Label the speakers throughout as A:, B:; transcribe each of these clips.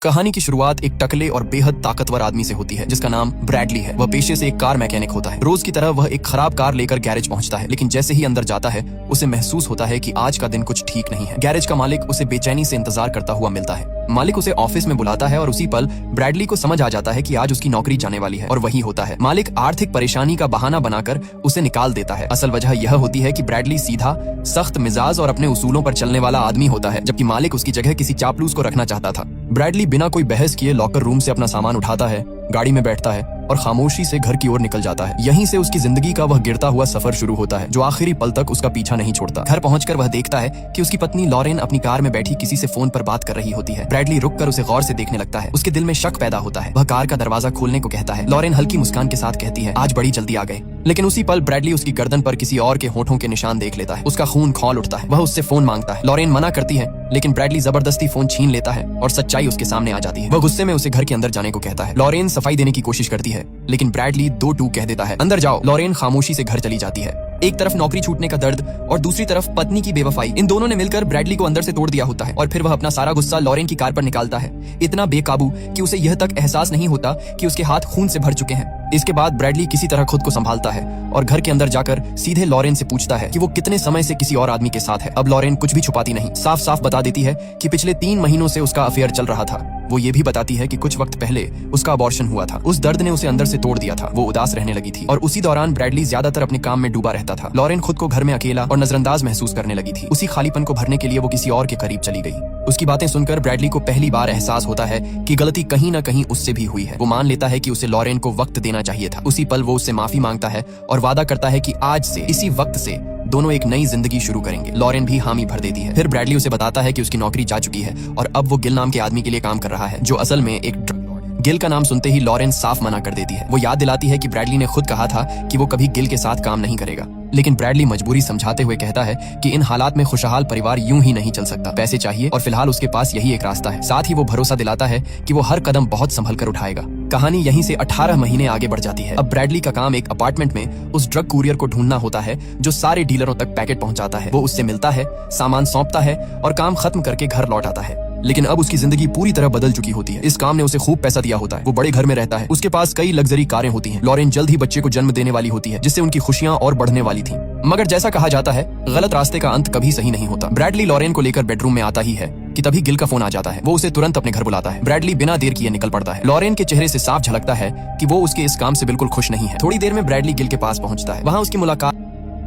A: कहानी की शुरुआत एक टकले और बेहद ताकतवर आदमी से होती है जिसका नाम ब्रैडली है। वह पेशे से एक कार मैकेनिक होता है। रोज की तरह वह एक खराब कार लेकर गैरेज पहुंचता है, लेकिन जैसे ही अंदर जाता है उसे महसूस होता है कि आज का दिन कुछ ठीक नहीं है। गैरेज का मालिक उसे बेचैनी से इंतजार करता हुआ मिलता है। मालिक उसे ऑफिस में बुलाता है और उसी पल ब्रैडली को समझ आ जाता है कि आज उसकी नौकरी जाने वाली है, और वही होता है। मालिक आर्थिक परेशानी का बहाना बनाकर उसे निकाल देता है। असल वजह यह होती है कि ब्रैडली सीधा, सख्त मिजाज और अपने उसूलों पर चलने वाला आदमी होता है, जबकि मालिक उसकी जगह किसी चापलूस को रखना चाहता था। ब्रैडली बिना कोई बहस किए लॉकर रूम से अपना सामान उठाता है, गाड़ी में बैठता है और खामोशी से घर की ओर निकल जाता है। यहीं से उसकी जिंदगी का वह गिरता हुआ सफर शुरू होता है, जो आखिरी पल तक उसका पीछा नहीं छोड़ता। घर पहुंचकर वह देखता है कि उसकी पत्नी लॉरेन अपनी कार में बैठी किसी से फोन पर बात कर रही होती है। ब्रैडली रुककर उसे गौर से देखने लगता है। उसके दिल में शक पैदा होता है। वह कार का दरवाजा खोलने को कहता है। लॉरेन हल्की मुस्कान के साथ कहती है, आज बड़ी जल्दी आ गए। लेकिन उसी पल ब्रैडली उसकी गर्दन पर किसी और के होठों के निशान देख लेता है। उसका खून खौल उठता है। वह उससे फोन मांगता है। लॉरेन मना करती है, लेकिन ब्रैडली जबरदस्ती फोन छीन लेता है और सच्चाई उसके सामने आ जाती है। वह गुस्से में उसे घर के अंदर जाने को कहता है। लॉरेन सफाई देने की कोशिश करती है, लेकिन ब्रैडली 2-2 कह देता है। अंदर जाओ। लॉरेन खामोशी से घर चली जाती है। एक तरफ नौकरी छूटने का दर्द और दूसरी तरफ पत्नी की बेवफाई, इन दोनों ने मिलकर ब्रैडली को अंदर से तोड़ दिया होता है। और फिर वह अपना सारा गुस्सा लॉरेन की कार पर निकालता है, इतना बेकाबू कि उसे यह तक एहसास नहीं होता कि उसके हाथ खून से भर चुके हैं। इसके बाद ब्रैडली किसी तरह खुद को संभालता है और घर के अंदर जाकर सीधे लॉरेन से पूछता है कि वो कितने समय से किसी और आदमी के साथ है। अब लॉरेन कुछ भी छुपाती नहीं, साफ साफ बता देती है कि पिछले 3 महीनों से उसका अफेयर चल रहा था। वो ये भी बताती है कि कुछ वक्त पहले उसका अबॉर्शन हुआ था। उस दर्द ने उसे अंदर से तोड़ दिया था। वो उदास रहने लगी थी और उसी दौरान ब्रैडली ज्यादातर अपने काम में डूबा रहता था। लॉरेन खुद को घर में अकेला और नजरअंदाज महसूस करने लगी थी। उसी खालीपन को भरने के लिए वो किसी और के करीब चली गई। उसकी बातें सुनकर ब्रैडली को पहली बार एहसास होता है कि गलती कहीं न कहीं उससे भी हुई है। वो मान लेता है कि उसे लॉरेन को वक्त देना चाहिए था। उसी पल वो उससे माफी मांगता है और वादा करता है कि आज से, इसी वक्त से दोनों एक नई जिंदगी शुरू करेंगे। लॉरेन भी हामी भर देती है। फिर ब्रैडली उसे बताता है कि उसकी नौकरी जा चुकी है और अब वो गिल नाम के आदमी के लिए काम कर रहा है, जो असल में एक ड्रग लॉर्ड है। गिल का नाम सुनते ही लॉरेन साफ मना कर देती है। वो याद दिलाती है कि ब्रैडली ने खुद कहा था कि वो कभी गिल के साथ काम नहीं करेगा, लेकिन ब्रैडली मजबूरी समझाते हुए कहता है कि इन हालात में खुशहाल परिवार यूं ही नहीं चल सकता। पैसे चाहिए और फिलहाल उसके पास यही एक रास्ता है। साथ ही वो भरोसा दिलाता है कि वो हर कदम बहुत संभल कर उठाएगा। कहानी यहीं से 18 महीने आगे बढ़ जाती है। अब ब्रैडली का काम एक अपार्टमेंट में उस ड्रग कुरियर को ढूंढना होता है जो सारे डीलरों तक पैकेट पहुंचाता है। वो उससे मिलता है, सामान सौंपता है और काम खत्म करके घर लौट आता है। लेकिन अब उसकी जिंदगी पूरी तरह बदल चुकी होती है। इस काम ने उसे खूब पैसा दिया होता है। वो बड़े घर में रहता है। उसके पास कई लग्जरी कारें होती हैं। लॉरेन जल्द ही बच्चे को जन्म देने वाली होती है, जिससे उनकी खुशियां और बढ़ने वाली थीं। मगर जैसा कहा जाता है, गलत रास्ते का अंत कभी सही नहीं होता। ब्रैडली लॉरेन को लेकर बेडरूम में आता ही है कि तभी गिल का फोन आ जाता है। वो उसे तुरंत अपने घर बुलाता है। ब्रैडली बिना देर किए निकल पड़ता है। लॉरेन के चेहरे से साफ झलकता है कि वो उसके इस काम से बिल्कुल खुश नहीं है। थोड़ी देर में ब्रैडली गिल के पास पहुंचता है। वहां उसकी मुलाकात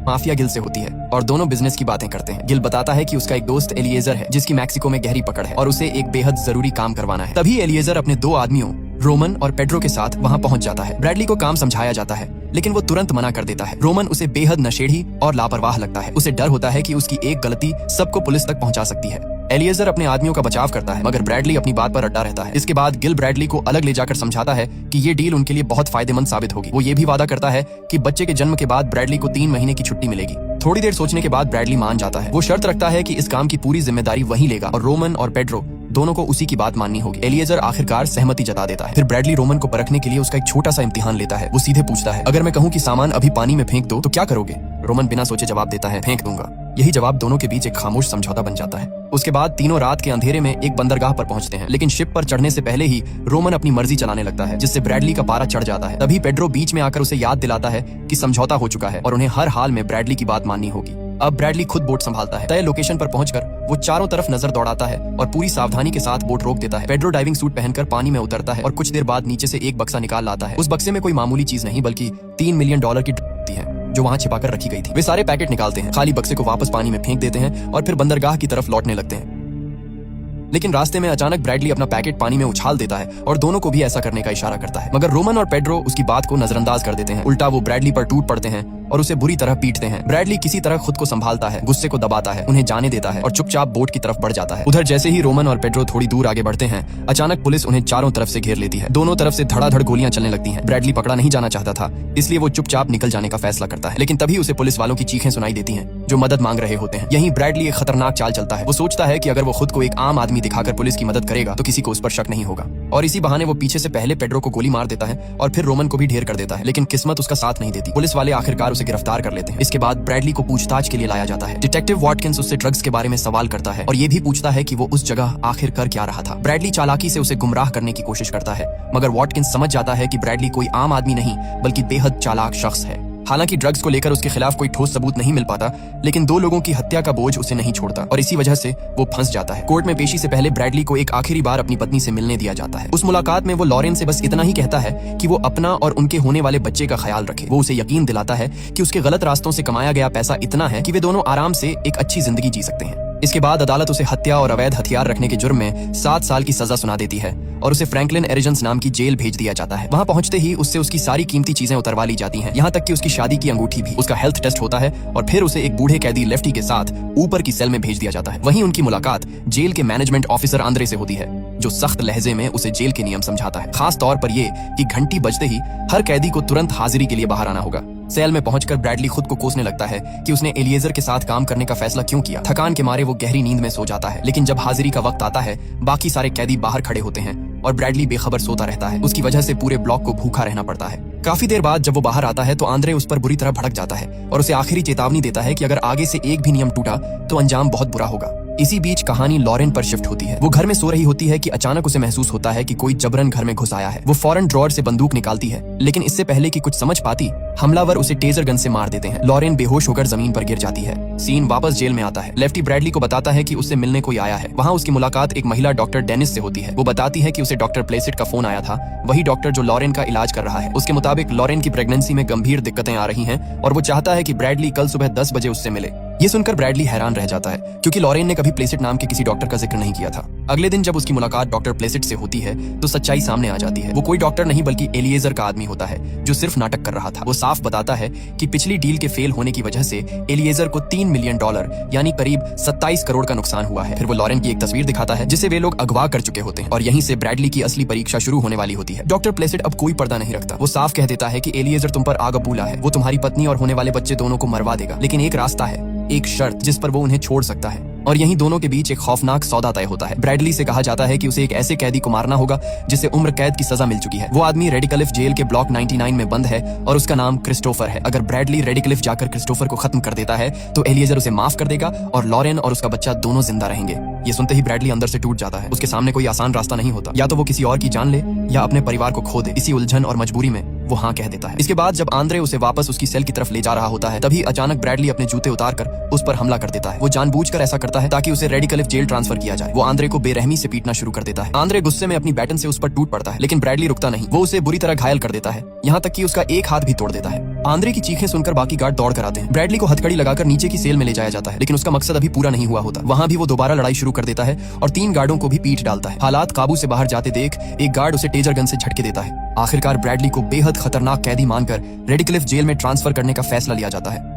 A: माफिया गिल से होती है और दोनों बिजनेस की बातें करते हैं। गिल बताता है कि उसका एक दोस्त एलिएजर है, जिसकी मैक्सिको में गहरी पकड़ है और उसे एक बेहद जरूरी काम करवाना है। तभी एलिएजर अपने 2 आदमियों रोमन और पेड्रो के साथ वहां पहुंच जाता है। ब्रैडली को काम समझाया जाता है, लेकिन वो तुरंत मना कर देता है। रोमन उसे बेहद नशेड़ी और लापरवाह लगता है। उसे डर होता है कि उसकी एक गलती सबको पुलिस तक पहुंचा सकती है। एलिएजर अपने आदमियों का बचाव करता है, मगर ब्रैडली अपनी बात पर अड्डा रहता है। इसके बाद गिल ब्रैडली को अलग ले जाकर समझाता है कि ये डील उनके लिए बहुत फायदेमंद साबित होगी। वो ये भी वादा करता है कि बच्चे के जन्म के बाद ब्रैडली को 3 महीने की छुट्टी मिलेगी। थोड़ी देर सोचने के बाद ब्रैडली मान जाता है। वो शर्त रखता है कि इस काम की पूरी जिम्मेदारी वही लेगा और रोमन और पेड्रो दोनों को उसी की बात माननी होगी। एलिएजर आखिरकार सहमति जता देता है। फिर ब्रैडली रोमन को परखने के लिए उसका एक छोटा सा इम्तिहान लेता है। वो सीधे पूछता है, अगर मैं कहूँ कि सामान अभी पानी में फेंक दो तो क्या करोगे? रोमन बिना सोचे जवाब देता है, फेंक दूंगा। यही जवाब दोनों के बीच एक खामोश समझौता बन जाता है। उसके बाद तीनों रात के अंधेरे में एक बंदरगाह पर पहुंचते हैं, लेकिन शिप पर चढ़ने से पहले ही रोमन अपनी मर्जी चलाने लगता है, जिससे ब्रैडली का पारा चढ़ जाता है। तभी पेड्रो बीच में आकर उसे याद दिलाता है कि समझौता हो चुका है और उन्हें हर हाल में ब्रैडली की बात माननी होगी। अब ब्रैडली खुद बोट संभालता है। तय लोकेशन पर पहुंचकर वो चारों तरफ नजर दौड़ाता है और पूरी सावधानी के साथ बोट रोक देता है। पेड्रो डाइविंग सूट पहनकर पानी में उतरता है और कुछ देर बाद नीचे से एक बक्सा निकाल लाता है। उस बक्से में कोई मामूली चीज नहीं, बल्कि $3 मिलियन की होती है, जो वहां छिपाकर रखी गई थी। वे सारे पैकेट निकालते हैं, खाली बक्से को वापस पानी में फेंक देते हैं और फिर बंदरगाह की तरफ लौटने लगते हैं। लेकिन रास्ते में अचानक ब्रैडली अपना पैकेट पानी में उछाल देता है और दोनों को भी ऐसा करने का इशारा करता है, मगर रोमन और पेड्रो उसकी बात को नजरअंदाज कर देते हैं। उल्टा वो ब्रैडली पर टूट पड़ते हैं और उसे बुरी तरह पीटते हैं। ब्रैडली किसी तरह खुद को संभालता है, गुस्से को दबाता है, उन्हें जाने देता है और चुपचाप बोट की तरफ बढ़ जाता है। उधर जैसे ही रोमन और पेड्रो थोड़ी दूर आगे बढ़ते हैं, अचानक पुलिस उन्हें चारों तरफ से घेर लेती है। दोनों तरफ से धड़ाधड़ गोलियां चलने लगती हैं। ब्रैडली पकड़ा नहीं जाना चाहता था, इसलिए वो चुपचाप निकल जाने का फैसला करता है, लेकिन तभी उसे पुलिस वालों की चीखें सुनाई देती हैं, जो मदद मांग रहे होते हैं। यहीं ब्रैडली एक खतरनाक चाल चलता है। वो सोचता है कि अगर वो खुद को एक आम आदमी दिखाकर पुलिस की मदद करेगा तो किसी को उस पर शक नहीं होगा, और इसी बहाने वो पीछे से पहले पेड्रो को गोली मार देता है और फिर रोमन को भी ढेर कर देता है। लेकिन किस्मत उसका साथ नहीं देती। पुलिस वाले आखिरकार उसे गिरफ्तार कर लेते हैं। इसके बाद ब्रैडली को पूछताछ के लिए लाया जाता है। डिटेक्टिव वॉटकिंस उससे ड्रग्स के बारे में सवाल करता है और ये भी पूछता है कि वो उस जगह आखिर कर क्या रहा था। ब्रैडली चालाकी से उसे गुमराह करने की कोशिश करता है, मगर वॉटकिंस समझ जाता है कि ब्रैडली कोई आम आदमी नहीं बल्कि बेहद चालाक शख्स है। हालांकि ड्रग्स को लेकर उसके खिलाफ कोई ठोस सबूत नहीं मिल पाता, लेकिन 2 लोगों की हत्या का बोझ उसे नहीं छोड़ता और इसी वजह से वो फंस जाता है। कोर्ट में पेशी से पहले ब्रैडली को एक आखिरी बार अपनी पत्नी से मिलने दिया जाता है। उस मुलाकात में वो लॉरेन से बस इतना ही कहता है कि वो अपना और उनके होने वाले बच्चे का ख्याल रखे। वो उसे यकीन दिलाता है कि उसके गलत रास्तों से कमाया गया पैसा इतना है कि वे दोनों आराम से एक अच्छी जिंदगी जी सकते हैं। इसके बाद अदालत उसे हत्या और अवैध हथियार रखने के जुर्म में 7 साल की सजा सुना देती है और उसे फ्रैंकलिन एरिजेंस नाम की जेल भेज दिया जाता है। वहां पहुंचते ही उससे उसकी सारी कीमती चीजें उतरवा ली जाती हैं, यहाँ तक कि उसकी शादी की अंगूठी भी। उसका हेल्थ टेस्ट होता है और फिर उसे एक बूढ़े कैदी लेफ्टी के साथ ऊपर की सेल में भेज दिया जाता है। वहीं उनकी मुलाकात जेल के मैनेजमेंट ऑफिसर आंद्रे से होती है, जो सख्त लहजे में उसे जेल के नियम समझाता है, खास तौर पर ये कि घंटी बजते ही हर कैदी को तुरंत हाजिरी के लिए बाहर आना होगा। सेल में पहुंचकर ब्रैडली खुद को कोसने लगता है कि उसने एलिएजर के साथ काम करने का फैसला क्यों किया। थकान के मारे वो गहरी नींद में सो जाता है, लेकिन जब हाजिरी का वक्त आता है बाकी सारे कैदी बाहर खड़े होते हैं और ब्रैडली बेखबर सोता रहता है। उसकी वजह से पूरे ब्लॉक को भूखा रहना पड़ता है। काफी देर बाद जब वो बाहर आता है तो आंद्रे उस पर बुरी तरह भड़क जाता है और उसे आखिरी चेतावनी देता है कि अगर आगे से एक भी नियम टूटा तो अंजाम बहुत बुरा होगा। इसी बीच कहानी लॉरेन पर शिफ्ट होती है। वो घर में सो रही होती है कि अचानक उसे महसूस होता है कि कोई जबरन घर में घुस आया है। वो फौरन ड्रॉअर से बंदूक निकालती है, लेकिन इससे पहले कि कुछ समझ पाती, हमलावर उसे टेजर गन से मार देते हैं। लॉरेन बेहोश होकर जमीन पर गिर जाती है। सीन वापस जेल में आता है। लेफ्टी ब्रैडली को बताता है कि उससे मिलने कोई आया है। वहाँ उसकी मुलाकात एक महिला डॉक्टर डेनिस से होती है। वो बताती है कि उसे डॉक्टर प्लेसिट का फोन आया था, वही डॉक्टर जो लॉरेन का इलाज कर रहा है। उसके मुताबिक लॉरेन की प्रेगनेंसी में गंभीर दिक्कतें आ रही हैं और वो चाहता है कि ब्रैडली कल सुबह 10 बजे उससे मिले। ये सुनकर ब्रैडली हैरान रह जाता है, क्योंकि लॉरेन ने कभी प्लेसिट नाम के किसी डॉक्टर का जिक्र नहीं किया था। अगले दिन जब उसकी मुलाकात डॉक्टर प्लेसिट से होती है तो सच्चाई सामने आ जाती है। वो कोई डॉक्टर नहीं बल्कि एलिएजर का आदमी होता है, जो सिर्फ नाटक कर रहा था। वो साफ बताता है कि पिछली डील के फेल होने की वजह से एलिएजर को $3 मिलियन यानी करीब 27 करोड़ का नुकसान हुआ है। फिर वो लॉरेन की एक तस्वीर दिखाता है जिसे वे लोग अगवा कर चुके होते हैं और यहीं से ब्रैडली की असली परीक्षा शुरू होने वाली होती है। डॉक्टर प्लेसिट अब कोई पर्दा नहीं रखता। वो साफ कह देता है कि एलिएजर तुम पर आग बबूला है। वो तुम्हारी पत्नी और होने वाले बच्चे दोनों को मरवा देगा, लेकिन एक रास्ता है, एक शर्त जिस पर वो उन्हें छोड़ सकता है। और यहीं दोनों के बीच एक खौफनाक सौदा तय होता है। ब्रैडली से कहा जाता है कि उसे एक ऐसे कैदी को मारना होगा जिसे उम्र कैद की सजा मिल चुकी है। वो आदमी रेडिकलिफ जेल के ब्लॉक 99 में बंद है और उसका नाम क्रिस्टोफर है। अगर ब्रैडली रेडिकलिफ जाकर क्रिस्टोफर को खत्म कर देता है तो एलिएजर उसे माफ कर देगा और लॉरेन और उसका बच्चा दोनों जिंदा रहेंगे। ये सुनते ही ब्रैडली अंदर से टूट जाता है। उसके सामने कोई आसान रास्ता नहीं होता, या तो वो किसी और की जान ले या अपने परिवार को खो दे। इसी उलझन और मजबूरी में वो हाँ कह देता है। इसके बाद जब आंद्रे उसे वापस उसकी सेल की तरफ ले जा रहा होता है, तभी अचानक ब्रैडली अपने जूते उतारकर उस पर हमला कर देता है। वो जानबूझकर ऐसा करता है ताकि उसे रेडिकलिफ जेल ट्रांसफर किया जाए। वो आंद्रे को बेरहमी से पीटना शुरू कर देता है। आंद्रे गुस्से में अपनी बैटन से उस पर टूट पड़ता है, लेकिन ब्रैडली रुकता नहीं। वो उसे बुरी तरह घायल कर देता है, यहाँ तक कि उसका एक हाथ भी तोड़ देता है। आंद्रे की चीखें सुनकर बाकी गार्ड दौड़ कर आते हैं। ब्रैडली को हथकड़ी लगाकर नीचे की सेल में ले जाया जाता है, लेकिन उसका मकसद अभी पूरा नहीं हुआ होता। वहाँ भी वो दोबारा लड़ाई शुरू कर देता है और 3 गार्डों को भी पीट डालता है। हालात काबू से बाहर जाते देख एक गार्ड उसे टेजर गन से झटके देता है। आखिरकार ब्रैडली को बेहद खतरनाक कैदी मानकर रेडिकलिफ जेल में ट्रांसफर करने का फैसला लिया जाता है।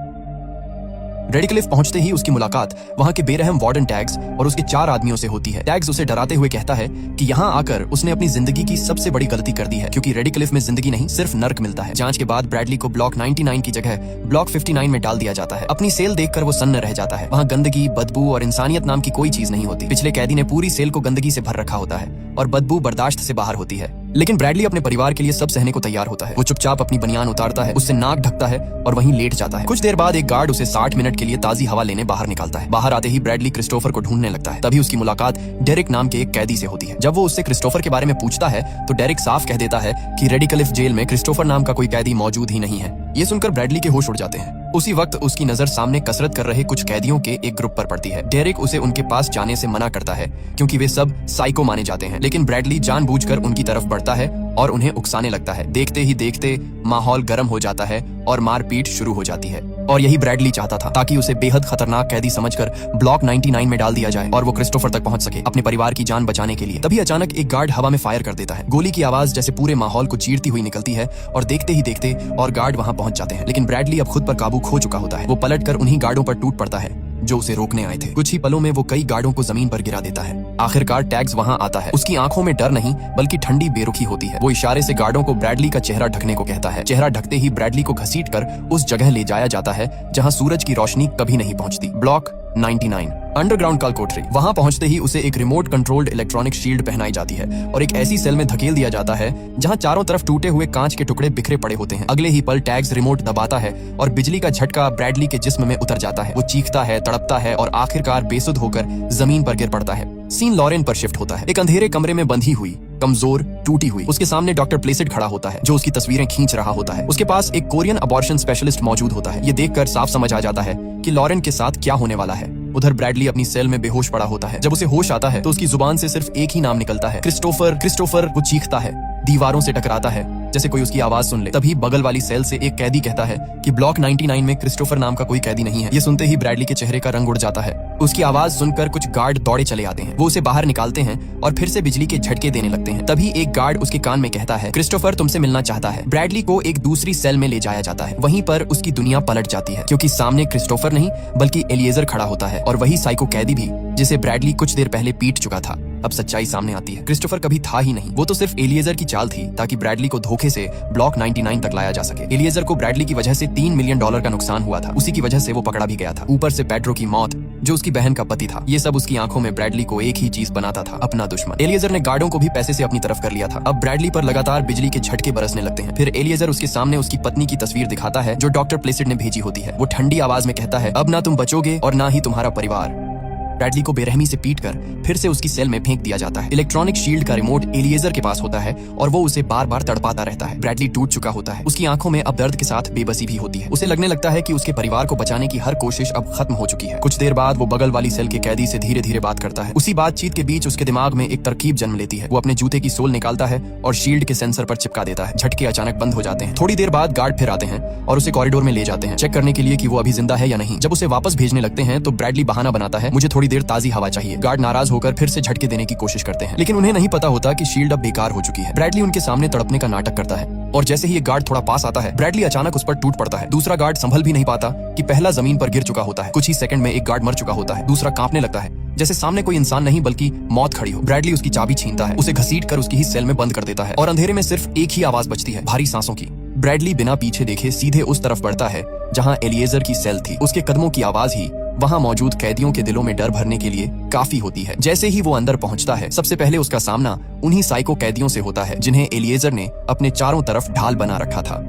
A: रेडिकलिफ पहुंचते ही उसकी मुलाकात वहां के बेरहम वार्डन टैग्स और उसके 4 आदमियों से होती है। टैग्स उसे डराते हुए कहता है कि यहाँ आकर उसने अपनी जिंदगी की सबसे बड़ी गलती कर दी है, क्योंकि रेडिकलिफ में जिंदगी नहीं सिर्फ नर्क मिलता है। जांच के बाद ब्रैडली को ब्लॉक 99 की जगह ब्लॉक 59 में डाल दिया जाता है। अपनी सेल देखकर वो सन्न रह जाता है। वहाँ गंदगी, बदबू और इंसानियत नाम की कोई चीज नहीं होती। पिछले कैदी ने पूरी सेल को गंदगी से भर रखा होता है और बदबू बर्दाश्त से बाहर होती है, लेकिन ब्रैडली अपने परिवार के लिए सब सहने को तैयार होता है। वो चुपचाप अपनी बनियान उतारता है, उससे नाक ढकता है और वहीं लेट जाता है। कुछ देर बाद एक गार्ड उसे 60 मिनट के लिए ताजी हवा लेने बाहर निकालता है। बाहर आते ही ब्रैडली क्रिस्टोफर को ढूंढने लगता है। तभी उसकी मुलाकात डेरिक नाम के एक कैदी से होती है। जब वो उससे क्रिस्टोफर के बारे में पूछता है तो डेरिक साफ कह देता है कि रेडिकलिफ जेल में क्रिस्टोफर नाम का कोई कैदी मौजूद ही नहीं है। ये सुनकर ब्रैडली के होश उड़ जाते हैं। उसी वक्त उसकी नजर सामने कसरत कर रहे कुछ कैदियों के एक ग्रुप पर पड़ती है। डेरिक उसे उनके पास जाने से मना करता है क्योंकि वे सब साइको माने जाते हैं, लेकिन ब्रैडली जानबूझकर उनकी तरफ बढ़ता है और उन्हें उकसाने लगता है। देखते ही देखते माहौल गर्म हो जाता है और मारपीट शुरू हो जाती है। और यही ब्रैडली चाहता था, ताकि उसे बेहद खतरनाक कैदी समझकर ब्लॉक 99 में डाल दिया जाए और वो क्रिस्टोफर तक पहुंच सके अपने परिवार की जान बचाने के लिए। तभी अचानक एक गार्ड हवा में फायर कर देता है। गोली की आवाज जैसे पूरे माहौल को चीरती हुई निकलती है और देखते ही देखते और गार्ड वहां पहुंच जाते हैं। लेकिन ब्रैडली अब खुद पर काबू खो चुका होता है। वो पलटकर उन्हीं गार्डों पर टूट पड़ता है जो उसे रोकने आए थे। कुछ ही पलों में वो कई गार्डों को जमीन पर गिरा देता है। आखिरकार टैग्स वहां आता है। उसकी आंखों में डर नहीं बल्कि ठंडी बेरुखी होती है। वो इशारे से गार्डों को ब्रैडली का चेहरा ढकने को कहता है। चेहरा ढकते ही ब्रैडली को घसीटकर उस जगह ले जाया जाता है जहां सूरज की रोशनी कभी नहीं पहुंचती। ब्लॉक 99 अंडरग्राउंड काल कोठरी। वहां पहुंचते ही उसे एक रिमोट कंट्रोल्ड इलेक्ट्रॉनिक शील्ड पहनाई जाती है और एक ऐसी सेल में धकेल दिया जाता है जहां चारों तरफ टूटे हुए कांच के टुकड़े बिखरे पड़े होते हैं। अगले ही पल टैग्स रिमोट दबाता है और बिजली का झटका ब्रैडली के जिस्म में उतर जाता है। वो चीखता है, तड़पता है और आखिरकार बेसुध होकर जमीन पर गिर पड़ता है। सीन लॉरेन पर शिफ्ट होता है। एक अंधेरे कमरे में बंधी हुई, कमजोर, टूटी हुई, उसके सामने डॉक्टर प्लेसिड खड़ा होता है जो उसकी तस्वीरें खींच रहा होता है। उसके पास एक कोरियन अबॉर्शन स्पेशलिस्ट मौजूद होता है। ये देखकर साफ समझ आ जाता है कि लॉरेन के साथ क्या होने वाला है। उधर ब्रैडली अपनी सेल में बेहोश पड़ा होता है। जब उसे होश आता है तो उसकी जुबान से सिर्फ एक ही नाम निकलता है, क्रिस्टोफर। क्रिस्टोफर। वो चीखता है, दीवारों से टकराता है जैसे कोई उसकी आवाज सुन ले। तभी बगल वाली सेल से एक कैदी कहता है कि ब्लॉक 99 में क्रिस्टोफर नाम का कोई कैदी नहीं है। ये सुनते ही ब्रैडली के चेहरे का रंग उड़ जाता है। उसकी आवाज सुनकर कुछ गार्ड दौड़े चले आते हैं। वो उसे बाहर निकालते हैं और फिर से बिजली के झटके देने लगते हैं। तभी एक गार्ड उसके कान में कहता है, क्रिस्टोफर तुमसे मिलना चाहता है। ब्रैडली को एक दूसरी सेल में ले जाया जाता है। वहीं पर उसकी दुनिया पलट जाती है क्योंकि सामने क्रिस्टोफर नहीं बल्कि एलिएजर खड़ा होता है और वही साइको कैदी भी जिसे ब्रैडली कुछ देर पहले पीट चुका था। अब सच्चाई सामने आती है, क्रिस्टोफर कभी था ही नहीं। वो तो सिर्फ एलिएजर की चाल थी ताकि ब्रैडली को धोखे से ब्लॉक 99 तक लाया जा सके। एलिएजर को ब्रैडली की वजह से $3 मिलियन का नुकसान हुआ था। उसी की वजह से वो पकड़ा भी गया था। ऊपर से पेड्रो की मौत जो उसकी बहन का पति था। ये सब उसकी आंखों में ब्रैडली को एक ही चीज बनाता था, अपना दुश्मन। एलिएजर ने गार्डों को भी पैसे से अपनी तरफ कर लिया था। अब ब्रैडली पर लगातार बिजली के झटके बरसने लगते हैं। फिर एलिएजर उसके सामने उसकी पत्नी की तस्वीर दिखाता है जो डॉक्टर प्लेसिड ने भेजी होती है। वो ठंडी आवाज में कहता है, अब ना तुम बचोगे और ना ही तुम्हारा परिवार। ब्रैडली को बेरहमी से पीटकर फिर से उसकी सेल में फेंक दिया जाता है। इलेक्ट्रॉनिक शील्ड का रिमोट एलिएजर के पास होता है और वो उसे बार बार तड़पाता रहता है। ब्रैडली टूट चुका होता है। उसकी आंखों में अब दर्द के साथ बेबसी भी होती है। उसे लगने लगता है कि उसके परिवार को बचाने की हर कोशिश अब खत्म हो चुकी है। कुछ देर बाद वो बगल वाली सेल के कैदी से धीरे धीरे बात करता है। उसी बातचीत के बीच उसके दिमाग में एक तरकीब जन्म लेती है। वो अपने जूते की सोल निकालता है और शील्ड के सेंसर पर चिपका देता है। झटके अचानक बंद हो जाते हैं। थोड़ी देर बाद गार्ड फिर आते हैं और उसे कॉरिडोर में ले जाते हैं चेक करने के लिए कि वो अभी जिंदा है या नहीं। जब उसे वापस भेजने लगते हैं तो ब्रैडली बहाना बनाता है, मुझे थोड़ी देर ताजी हवा चाहिए। गार्ड नाराज होकर फिर से झटके देने की कोशिश करते हैं लेकिन उन्हें नहीं पता होता कि शील्ड अब बेकार हो चुकी है। ब्रैडली उनके सामने तड़पने का नाटक करता है और जैसे ही एक गार्ड थोड़ा पास आता है ब्रैडली अचानक उस पर टूट पड़ता है। दूसरा गार्ड संभल भी नहीं पाता कि पहला जमीन पर गिर चुका होता है। कुछ ही सेकंड में एक गार्ड मर चुका होता है। दूसरा कांपने लगता है जैसे सामने कोई इंसान नहीं बल्कि मौत खड़ी हो। ब्रैडली उसकी चाबी छीनता है, उसे घसीट कर उसकी ही सेल में बंद कर देता है और अंधेरे में सिर्फ एक ही आवाज बचती है, भारी सांसों की। ब्रैडली बिना पीछे देखे सीधे उस तरफ बढ़ता है जहां एलिएजर की सेल थी। उसके कदमों की आवाज ही वहां मौजूद कैदियों के दिलों में डर भरने के लिए काफी होती है। जैसे ही वो अंदर पहुंचता है सबसे पहले उसका सामना उन्हीं साइको कैदियों से होता है जिन्हें एलिएजर ने अपने चारों तरफ ढाल बना रखा था।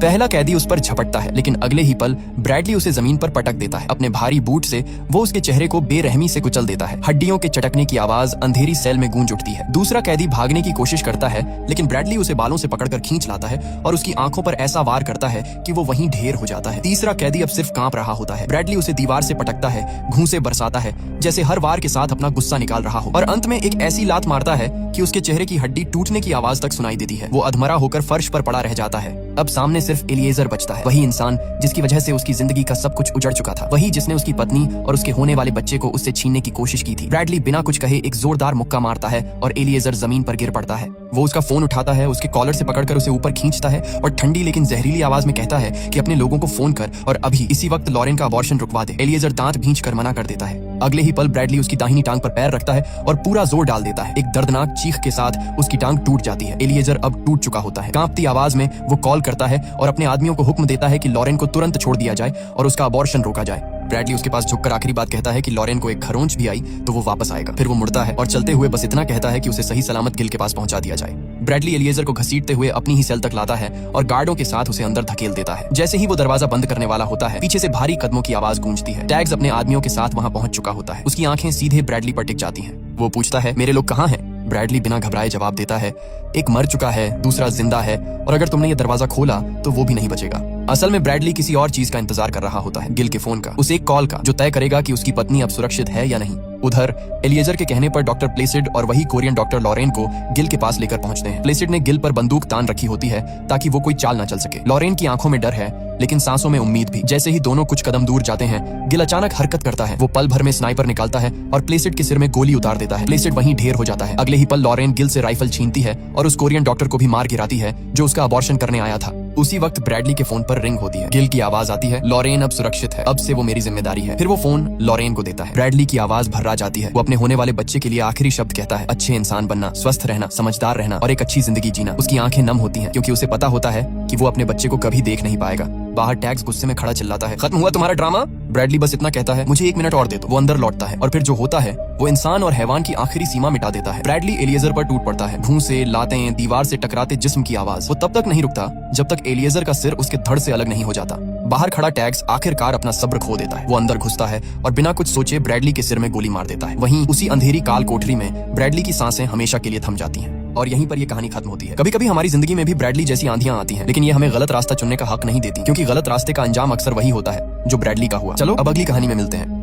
A: पहला कैदी उस पर झपटता है लेकिन अगले ही पल ब्रैडली उसे जमीन पर पटक देता है। अपने भारी बूट से वो उसके चेहरे को बेरहमी से कुचल देता है। हड्डियों के चटकने की आवाज अंधेरी सेल में गूंज उठती है। दूसरा कैदी भागने की कोशिश करता है लेकिन ब्रैडली उसे बालों से पकड़कर खींच लाता है और उसकी आंखों पर ऐसा वार करता है कि वो वहीं ढेर हो जाता है। तीसरा कैदी अब सिर्फ कांप रहा होता है। ब्रैडली उसे दीवार से पटकता है, घूंसे बरसाता है जैसे हर वार के साथ अपना गुस्सा निकाल रहा हो और अंत में एक ऐसी लात मारता है कि उसके चेहरे की हड्डी टूटने की आवाज तक सुनाई देती है। वो अधमरा होकर फर्श पर पड़ा रह जाता है। अब सामने सिर्फ एलिएजर बचता है, वही इंसान जिसकी वजह से उसकी जिंदगी का सब कुछ उजड़ चुका था, वही जिसने उसकी पत्नी और उसके होने वाले बच्चे को उससे छीनने की कोशिश की थी। ब्रैडली बिना कुछ कहे एक जोरदार मुक्का मारता है और एलिएजर जमीन पर गिर पड़ता है। वो उसका फोन उठाता है, उसके कॉलर से पकड़कर उसे ऊपर खींचता है और ठंडी लेकिन जहरीली आवाज में कहता है कि अपने लोगों को फोन कर और अभी इसी वक्त लॉरेन का अबॉर्शन रुकवा दे। एलिएजर दांत भींच कर मना कर देता है। अगले ही पल ब्रैडली उसकी दाहिनी टांग पर पैर रखता है और पूरा जोर डाल देता है। एक दर्दनाक चीख के साथ उसकी टांग टूट जाती है। एलिएजर अब टूट चुका होता है। कांपती आवाज में वो कॉल करता है और अपने आदमियों को हुक्म देता है कि लॉरेन को तुरंत छोड़ दिया जाए और उसका अबॉर्शन रोका जाए। ब्रैडली उसके पास झुककर आखिरी बात कहता है कि लॉरेन को एक खरोंच भी आई तो वो वापस आएगा। फिर वो मुड़ता है और चलते हुए बस इतना कहता है कि उसे सही सलामत गिल के पास पहुंचा दिया जाए। ब्रैडली एलिएजर को घसीटते हुए अपनी ही सेल तक लाता है और गार्डों के साथ उसे अंदर धकेल देता है। जैसे ही वो दरवाजा बंद करने वाला होता है पीछे से भारी कदमों की आवाज गूंजती है। टैग्स अपने आदमियों के साथ वहां पहुंच चुका होता है। उसकी आंखें सीधे ब्रैडली पर टिक जाती हैं। वो पूछता है, मेरे लोग कहाँ हैं? ब्रैडली बिना घबराए जवाब देता है, एक मर चुका है, दूसरा जिंदा है और अगर तुमने ये दरवाजा खोला तो वो भी नहीं बचेगा। असल में ब्रैडली किसी और चीज का इंतजार कर रहा होता है, गिल के फोन का, उस एक कॉल का जो तय करेगा कि उसकी पत्नी अब सुरक्षित है या नहीं। उधर एलिएजर के कहने पर डॉक्टर प्लेसिड और वही कोरियन डॉक्टर लॉरेन को गिल के पास लेकर पहुंचते हैं। प्लेसिड ने गिल पर बंदूक तान रखी होती है ताकि वो कोई चाल ना चल सके। लॉरेन की आंखों में डर है लेकिन सांसों में उम्मीद भी। जैसे ही दोनों कुछ कदम दूर जाते हैं गिल अचानक हरकत करता है। वो पल भर में स्नाइपर निकालता है और प्लेसिड के सिर में गोली उतार देता है। प्लेसिड वहीं ढेर हो जाता है। अगले ही पल लॉरेन गिल से राइफल छीनती है और उस कोरियन डॉक्टर को भी मार गिराती है जो उसका अबॉर्शन करने आया था। उसी वक्त ब्रैडली के फोन पर रिंग होती है। गिल की आवाज आती है, लॉरेन अब सुरक्षित है, अब से वो मेरी जिम्मेदारी है। फिर वो फोन लॉरेन को देता है। ब्रैडली की आवाज भर्रा जाती है। वो अपने होने वाले बच्चे के लिए आखिरी शब्द कहता है, अच्छे इंसान बनना, स्वस्थ रहना, समझदार रहना और एक अच्छी जिंदगी जीना। उसकी आंखें नम होती हैं क्योंकि उसे पता होता है कि वो अपने बच्चे को कभी देख नहीं पाएगा। बाहर टैग्स गुस्से में खड़ा चिल्लाता है, खत्म हुआ तुम्हारा ड्रामा? ब्रैडली बस इतना कहता है, मुझे 1 मिनट और दे दो। वो अंदर लौटता है और फिर जो होता है वो इंसान और हैवान की आखिरी सीमा मिटा देता है। ब्रैडली एलिएजर पर टूट पड़ता है। भूसे, लातें, दीवार से टकराते जिस्म की आवाज। वो तब तक नहीं रुकता जब तक एलिएजर का सिर उसके धड़ से अलग नहीं हो जाता। बाहर खड़ा टैक्स आखिरकार अपना सब्र खो देता है। वो अंदर घुसता है और बिना कुछ सोचे ब्रैडली के सिर में गोली मार देता है। वहीं उसी अंधेरी काल कोठरी में ब्रैडली की सांसें हमेशा के लिए थम जाती हैं और यहीं पर ये कहानी खत्म होती है। कभी कभी हमारी जिंदगी में भी ब्रैडली जैसी आंधियां आती हैं, लेकिन ये हमें गलत रास्ता चुनने का हक नहीं देती, क्योंकि गलत रास्ते का अंजाम अक्सर वही होता है जो ब्रैडली का हुआ। चलो अब अगली कहानी में मिलते हैं।